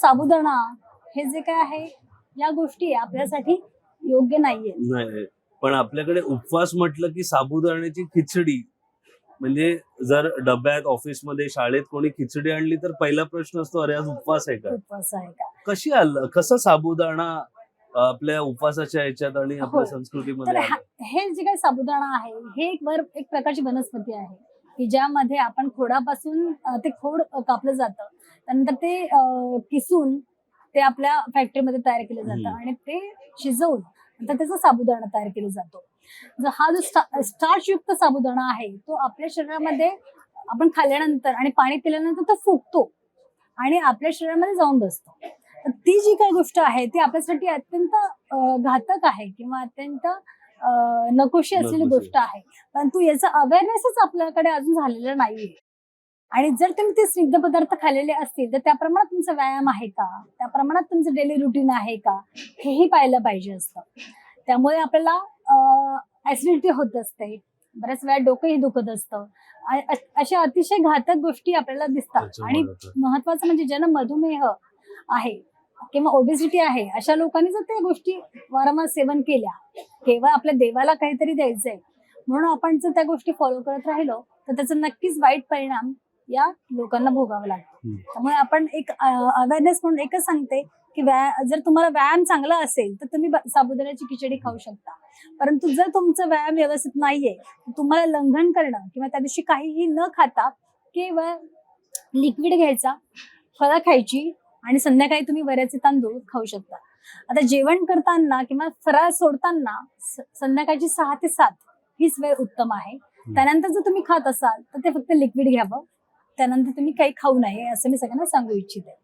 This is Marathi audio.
साबुदाणा हे जे काय आहे या गोष्टी आपल्यासाठी योग्य नाहीये. नाही, पण आपल्याकडे उपवास म्हटलं की साबुदाण्याची खिचडी, म्हणजे जर डब्यात ऑफिसमध्ये शाळेत कोणी खिचडी आणली तर पहिला प्रश्न असतो, अरे आज उपवास आहे का? उपवास आहे का? कशी आलं कसं साबुदाणा आपल्या उपवासाच्या ह्याच्यात आणि आपल्या हो. संस्कृतीमध्ये तर आलं? हे जे काही साबुदाणा आहे हे एक प्रकारची वनस्पती आहे की ज्यामध्ये आपण खोडापासून ते खोड कापलं जातं, त्यानंतर ते किसून ते आपल्या फॅक्टरीमध्ये तयार केलं जातं आणि ते शिजवून नंतर त्याचा साबुदाणा तयार केला जातो. हा जो स्टार्च युक्त साबुदाणा आहे तो आपल्या शरीरामध्ये आपण खाल्ल्यानंतर आणि पाणी पिल्यानंतर तो फुगतो आणि आपल्या शरीरामध्ये जाऊन बसतो. तर ती जी काही गोष्ट आहे ती आपल्यासाठी अत्यंत घातक आहे किंवा अत्यंत नकोशी असलेली गोष्ट आहे, परंतु याचा अवेअरनेसच आपल्याकडे अजून झालेला नाहीये. आणि जर तुम्ही ते स्निग्ध पदार्थ खाल्लेले असतील तर त्या प्रमाणात तुमचा व्यायाम आहे का, त्या प्रमाणात तुमचं डेली रुटीन आहे का, हेही पाहिलं पाहिजे असतं. त्यामुळे आपल्याला ऍसिडिटी होत असते, बऱ्याच वेळा डोकंही दुखत असतं, अशा अतिशय घातक गोष्टी आपल्याला दिसतात. आणि महत्वाचं म्हणजे ज्यांना मधुमेह आहे किंवा ओबेसिटी आहे अशा लोकांनी जर त्या गोष्टी वारंवार सेवन केल्या, केवळ आपल्या देवाला काहीतरी द्यायचंय म्हणून आपण जर त्या गोष्टी फॉलो करत राहिलो तर त्याचा नक्कीच वाईट परिणाम या लोकांना भोगावा लागतो. त्यामुळे आपण एक अवेअरनेस म्हणून एकच सांगते की जर तुम्हाला व्यायाम चांगला असेल तर तुम्ही साबुदाण्याची खिचडी खाऊ शकता, परंतु जर तुमचा व्यायाम व्यवस्थित नाहीये तुम्हाला लंघन करणं किंवा त्या दिवशी काहीही न खाता केवळ लिक्विड घ्यायचा, फळं खायची आणि संध्याकाळी तुम्ही वऱ्याचे तांदूळ खाऊ शकता. आता जेवण करताना किंवा फराळ सोडताना संध्याकाळची 6 ते 7 हीच वेळ उत्तम आहे. त्यानंतर जर तुम्ही खात असाल तर ते फक्त लिक्विड घ्यावं, त्यानंतर तुम्ही काही खाऊ नये असं मी सगळ्यांना सांगू इच्छिते.